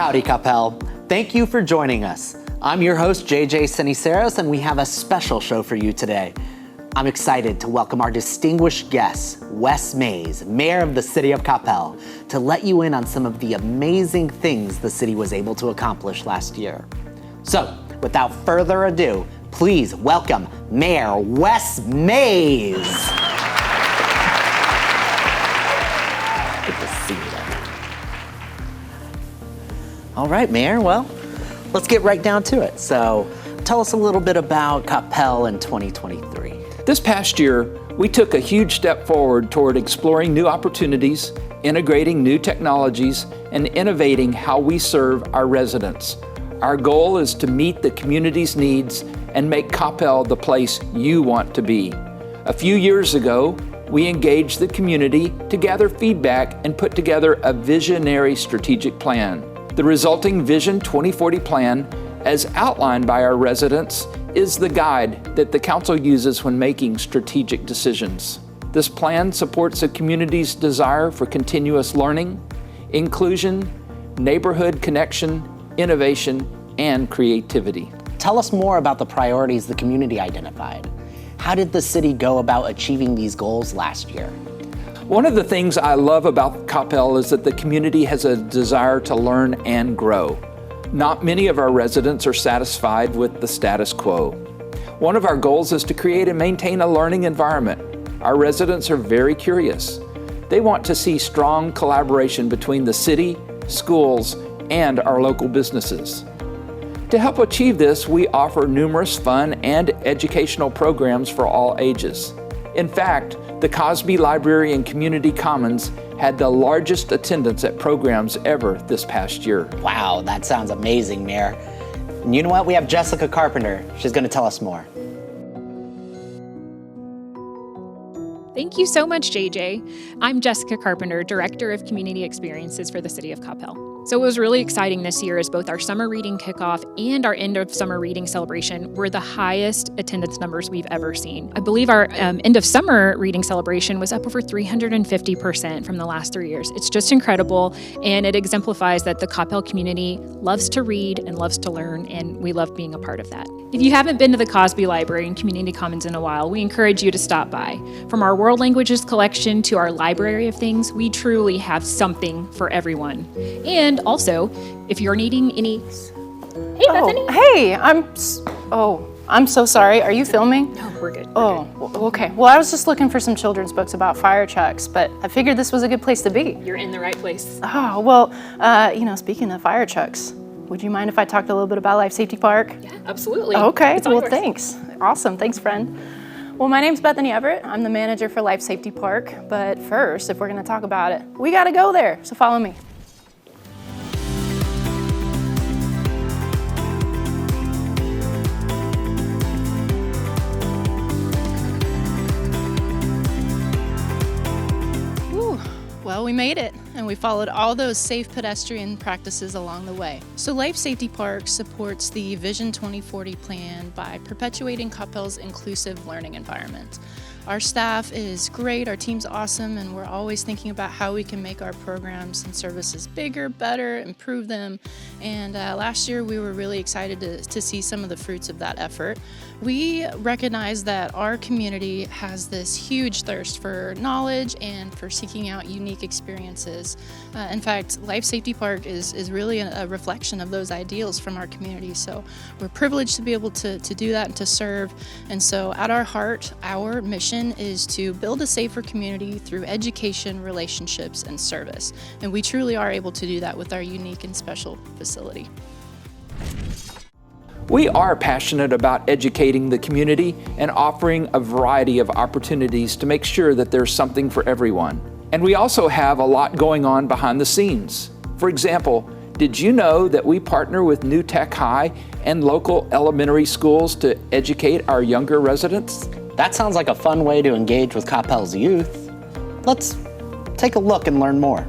Howdy, Coppell. Thank you for joining us. I'm your host, JJ Ceniceros, and we have a special show for you today. I'm excited to welcome our distinguished guest, Wes Mays, Mayor of the City of Coppell, to let you in on some of the amazing things the city was able to accomplish last year. So, without further ado, please welcome Mayor Wes Mays. Good to see you. All right, Mayor, well, let's get right down to it. So, tell us a little bit about Coppell in 2023. This past year, we took a huge step forward toward exploring new opportunities, integrating new technologies, and innovating how we serve our residents. Our goal is to meet the community's needs and make Coppell the place you want to be. A few years ago, we engaged the community to gather feedback and put together a visionary strategic plan. The resulting Vision 2040 plan, as outlined by our residents, is the guide that the council uses when making strategic decisions. This plan supports the community's desire for continuous learning, inclusion, neighborhood connection, innovation, and creativity. Tell us more about the priorities the community identified. How did the city go about achieving these goals last year? One of the things I love about Coppell is that the community has a desire to learn and grow. Not many of our residents are satisfied with the status quo. One of our goals is to create and maintain a learning environment. Our residents are very curious. They want to see strong collaboration between the city, schools, and our local businesses. To help achieve this, we offer numerous fun and educational programs for all ages. In fact, the Cosby Library and Community Commons had the largest attendance at programs ever this past year. Wow, that sounds amazing, Mayor. And you know what? We have Jessica Carpenter. She's going to tell us more. Thank you so much, JJ. I'm Jessica Carpenter, Director of Community Experiences for the City of Coppell. So it was really exciting this year as both our summer reading kickoff and our end of summer reading celebration were the highest attendance numbers we've ever seen. I believe our end of summer reading celebration was up over 350% from the last 3 years. It's just incredible, and it exemplifies that the Coppell community loves to read and loves to learn, and we love being a part of that. If you haven't been to the Cosby Library and Community Commons in a while, we encourage you to stop by. From our world languages collection to our library of things, we truly have something for everyone. And also, if you're needing any... Hey, Bethany. Hey, I'm so sorry. Are you filming? No, we're good. Okay. Well, I was just looking for some children's books about fire trucks, but I figured this was a good place to be. You're in the right place. Oh, well, speaking of fire trucks, would you mind if I talked a little bit about Life Safety Park? Yeah, absolutely. Okay, It's all well, yours. thanks. Awesome, thanks, friend. Well, my name's Bethany Everett. I'm the manager for Life Safety Park, but first, if we're gonna talk about it, we gotta go there, so follow me. Well, we made it, and we followed all those safe pedestrian practices along the way. So Life Safety Park supports the Vision 2040 plan by perpetuating Coppell's inclusive learning environment. Our staff is great, our team's awesome, and we're always thinking about how we can make our programs and services bigger, better, improve them. And last year we were really excited to see some of the fruits of that effort. We recognize that our community has this huge thirst for knowledge and for seeking out unique experiences. In fact, Life Safety Park is really a reflection of those ideals from our community. So we're privileged to be able to do that and to serve. And so at our heart, our mission is to build a safer community through education, relationships, and service. And we truly are able to do that with our unique and special facility. We are passionate about educating the community and offering a variety of opportunities to make sure that there's something for everyone. And we also have a lot going on behind the scenes. For example, did you know that we partner with New Tech High and local elementary schools to educate our younger residents? That sounds like a fun way to engage with Coppell's youth. Let's take a look and learn more.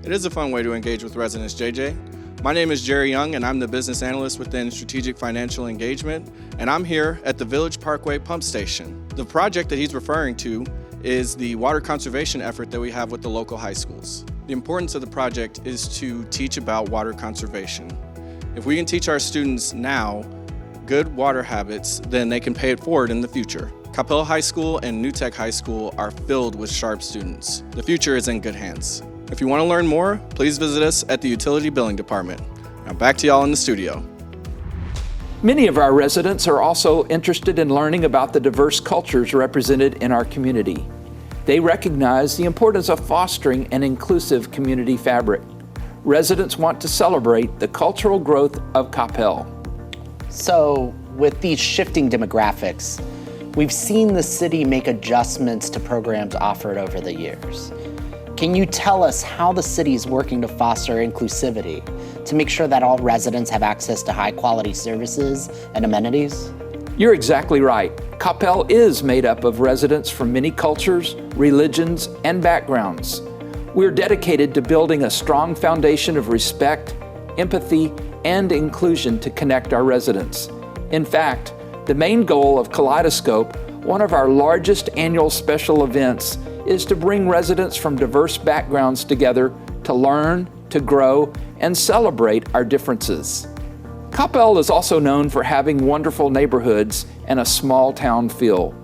It is a fun way to engage with residents, JJ. My name is Jerry Young, and I'm the business analyst within Strategic Financial Engagement, and I'm here at the Village Parkway Pump Station. The project that he's referring to is the water conservation effort that we have with the local high schools. The importance of the project is to teach about water conservation. If we can teach our students now good water habits, then they can pay it forward in the future. Coppell High School and New Tech High School are filled with sharp students. The future is in good hands. If you want to learn more, please visit us at the Utility Billing Department. Now back to y'all in the studio. Many of our residents are also interested in learning about the diverse cultures represented in our community. They recognize the importance of fostering an inclusive community fabric. Residents want to celebrate the cultural growth of Coppell. So, with these shifting demographics, we've seen the city make adjustments to programs offered over the years. Can you tell us how the city is working to foster inclusivity to make sure that all residents have access to high-quality services and amenities? You're exactly right. Coppell is made up of residents from many cultures, religions, and backgrounds. We're dedicated to building a strong foundation of respect, empathy, and inclusion to connect our residents. In fact, the main goal of Kaleidoscope, one of our largest annual special events, is to bring residents from diverse backgrounds together to learn, to grow, and celebrate our differences. Coppell is also known for having wonderful neighborhoods and a small town feel.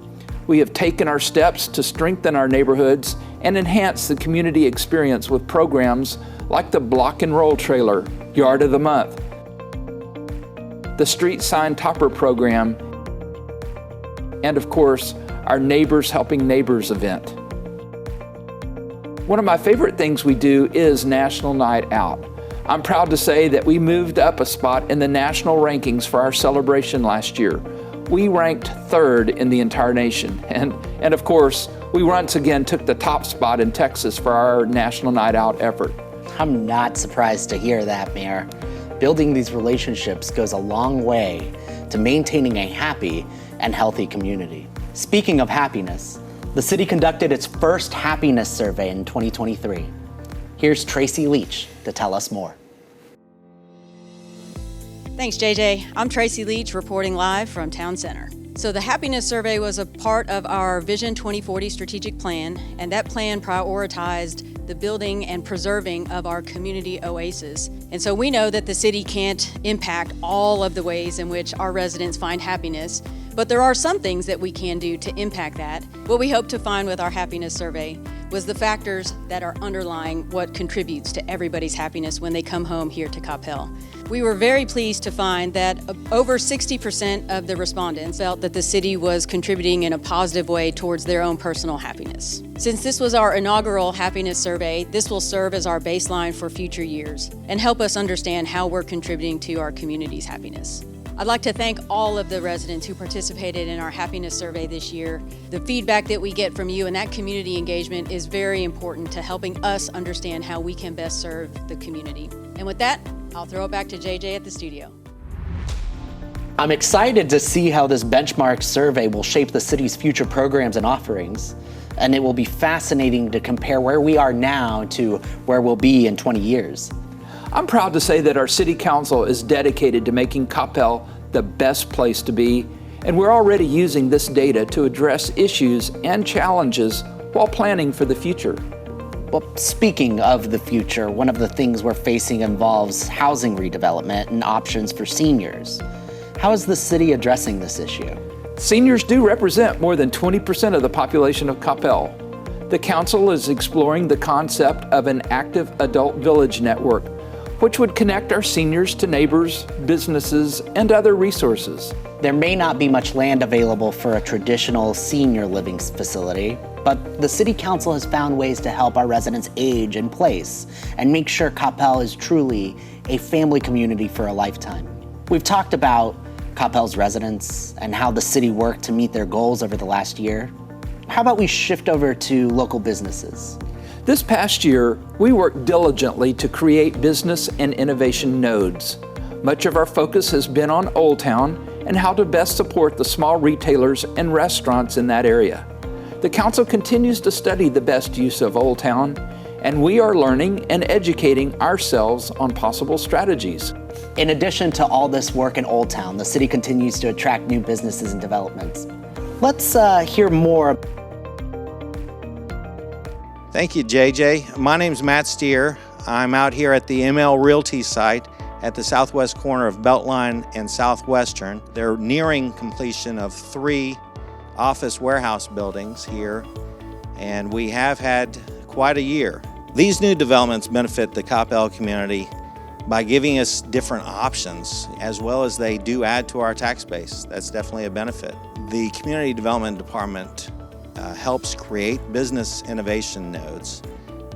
We have taken our steps to strengthen our neighborhoods and enhance the community experience with programs like the Block and Roll Trailer, Yard of the Month, the Street Sign Topper program, and of course, our Neighbors Helping Neighbors event. One of my favorite things we do is National Night Out. I'm proud to say that we moved up a spot in the national rankings for our celebration last year. We ranked 3rd in the entire nation. And of course, we once again took the top spot in Texas for our National Night Out effort. I'm not surprised to hear that, Mayor. Building these relationships goes a long way to maintaining a happy and healthy community. Speaking of happiness, the city conducted its first happiness survey in 2023. Here's Tracy Leach to tell us more. Thanks, JJ. I'm Tracy Leach reporting live from Town Center. So the happiness survey was a part of our Vision 2040 strategic plan, and that plan prioritized the building and preserving of our community oasis. And so we know that the city can't impact all of the ways in which our residents find happiness, but there are some things that we can do to impact that. What we hope to find with our happiness survey was the factors that are underlying what contributes to everybody's happiness when they come home here to Coppell. We were very pleased to find that over 60% of the respondents felt that the city was contributing in a positive way towards their own personal happiness. Since this was our inaugural happiness survey, this will serve as our baseline for future years and help us understand how we're contributing to our community's happiness. I'd like to thank all of the residents who participated in our happiness survey this year. The feedback that we get from you and that community engagement is very important to helping us understand how we can best serve the community. And with that, I'll throw it back to JJ at the studio. I'm excited to see how this benchmark survey will shape the city's future programs and offerings. And it will be fascinating to compare where we are now to where we'll be in 20 years. I'm proud to say that our City Council is dedicated to making Coppell the best place to be, and we're already using this data to address issues and challenges while planning for the future. Well, speaking of the future, one of the things we're facing involves housing redevelopment and options for seniors. How is the city addressing this issue? Seniors do represent more than 20% of the population of Coppell. The council is exploring the concept of an active adult village network, which would connect our seniors to neighbors, businesses, and other resources. There may not be much land available for a traditional senior living facility, but the City Council has found ways to help our residents age in place and make sure Coppell is truly a family community for a lifetime. We've talked about Coppell's residents and how the city worked to meet their goals over the last year. How about we shift over to local businesses? This past year, we worked diligently to create business and innovation nodes. Much of our focus has been on Old Town and how to best support the small retailers and restaurants in that area. The council continues to study the best use of Old Town, and we are learning and educating ourselves on possible strategies. In addition to all this work in Old Town, the city continues to attract new businesses and developments. Let's hear more. Thank you, JJ. My name's Matt Steer. I'm out here at the ML Realty site at the southwest corner of Beltline and Southwestern. They're nearing completion of 3 office warehouse buildings here, and we have had quite a year. These new developments benefit the Coppell community by giving us different options, as well as they do add to our tax base. That's definitely a benefit. The Community Development Department helps create business innovation nodes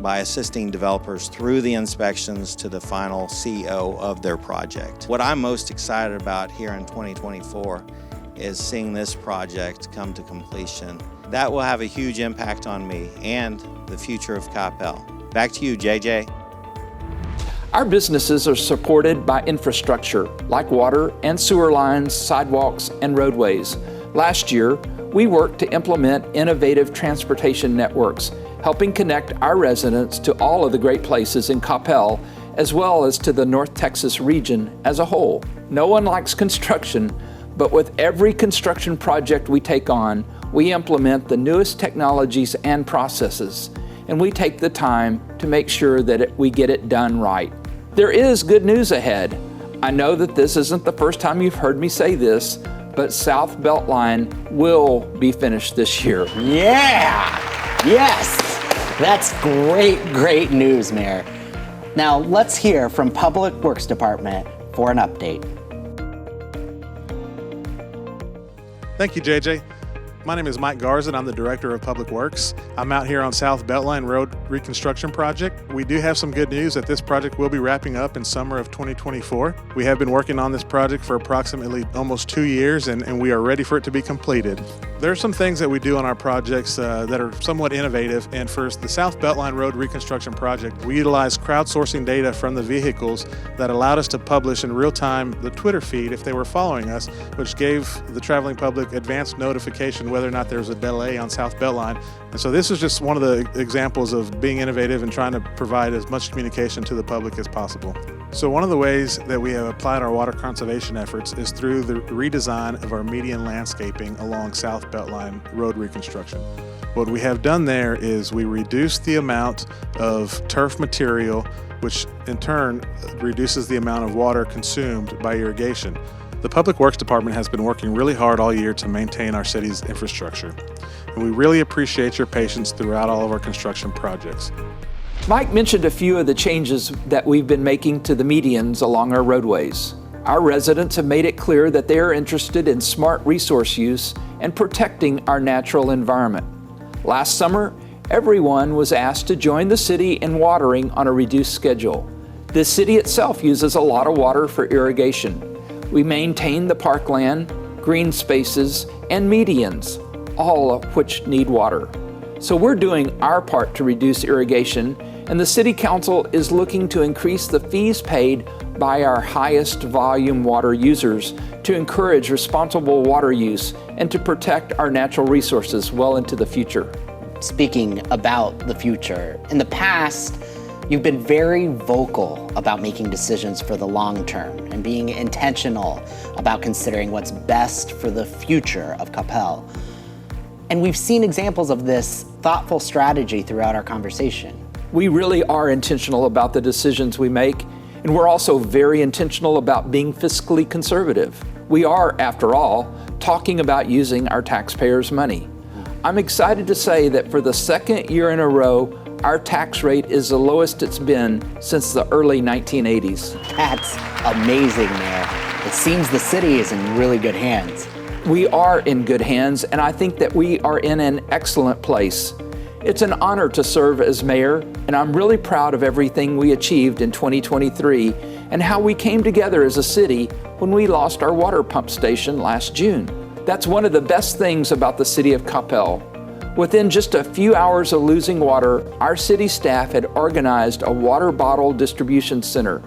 by assisting developers through the inspections to the final CO of their project. What I'm most excited about here in 2024 is seeing this project come to completion. That will have a huge impact on me and the future of Coppell. Back to you, JJ. Our businesses are supported by infrastructure like water and sewer lines, sidewalks, and roadways. Last year, we worked to implement innovative transportation networks, helping connect our residents to all of the great places in Coppell, as well as to the North Texas region as a whole. No one likes construction, but with every construction project we take on, we implement the newest technologies and processes, and we take the time to make sure that we get it done right. There is good news ahead. I know that this isn't the first time you've heard me say this, but South Beltline will be finished this year. Yeah! Yes! That's great news, Mayor. Now let's hear from Public Works Department for an update. Thank you, JJ. My name is Mike Garza, and I'm the Director of Public Works. I'm out here on South Beltline Road Reconstruction Project. We do have some good news that this project will be wrapping up in summer of 2024. We have been working on this project for approximately almost 2 years, and we are ready for it to be completed. There are some things that we do on our projects that are somewhat innovative, and for the South Beltline Road Reconstruction Project, we utilize crowdsourcing data from the vehicles that allowed us to publish in real time the Twitter feed if they were following us, which gave the traveling public advanced notification whether or not there was a delay on South Beltline. And so this is just one of the examples of being innovative and trying to provide as much communication to the public as possible. So one of the ways that we have applied our water conservation efforts is through the redesign of our median landscaping along South Beltline Road Reconstruction. What we have done there is we reduced the amount of turf material, which in turn reduces the amount of water consumed by irrigation. The Public Works Department has been working really hard all year to maintain our city's infrastructure, and we really appreciate your patience throughout all of our construction projects. Mike mentioned a few of the changes that we've been making to the medians along our roadways. Our residents have made it clear that they are interested in smart resource use and protecting our natural environment. Last summer, everyone was asked to join the city in watering on a reduced schedule. The city itself uses a lot of water for irrigation. We maintain the parkland, green spaces, and medians, all of which need water. So we're doing our part to reduce irrigation, and the City Council is looking to increase the fees paid by our highest volume water users to encourage responsible water use and to protect our natural resources well into the future. Speaking about the future, in the past, you've been very vocal about making decisions for the long term and being intentional about considering what's best for the future of Coppell. And we've seen examples of this thoughtful strategy throughout our conversation. We really are intentional about the decisions we make, and we're also very intentional about being fiscally conservative. We are, after all, talking about using our taxpayers' money. I'm excited to say that for the second year in a row, our tax rate is the lowest it's been since the early 1980s. That's amazing, Mayor. It seems the city is in really good hands. We are in good hands, and I think that we are in an excellent place. It's an honor to serve as mayor, and I'm really proud of everything we achieved in 2023 and how we came together as a city when we lost our water pump station last June. That's one of the best things about the city of Coppell. Within just a few hours of losing water, our city staff had organized a water bottle distribution center.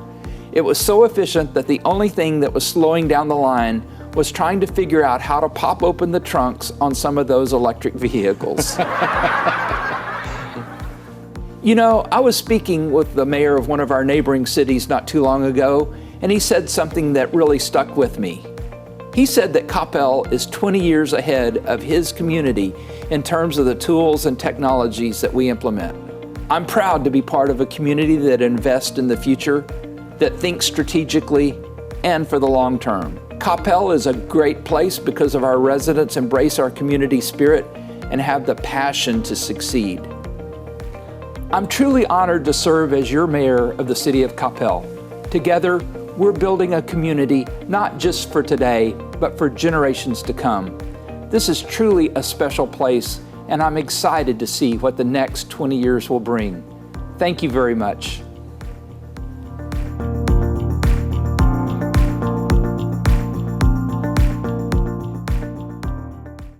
It was so efficient that the only thing that was slowing down the line was trying to figure out how to pop open the trunks on some of those electric vehicles. You know, I was speaking with the mayor of one of our neighboring cities not too long ago, and he said something that really stuck with me. He said that Coppell is 20 years ahead of his community in terms of the tools and technologies that we implement. I'm proud to be part of a community that invests in the future, that thinks strategically and for the long term. Coppell is a great place because of our residents embrace our community spirit and have the passion to succeed. I'm truly honored to serve as your mayor of the city of Coppell. Together, we're building a community not just for today, but for generations to come. This is truly a special place, and I'm excited to see what the next 20 years will bring. Thank you very much.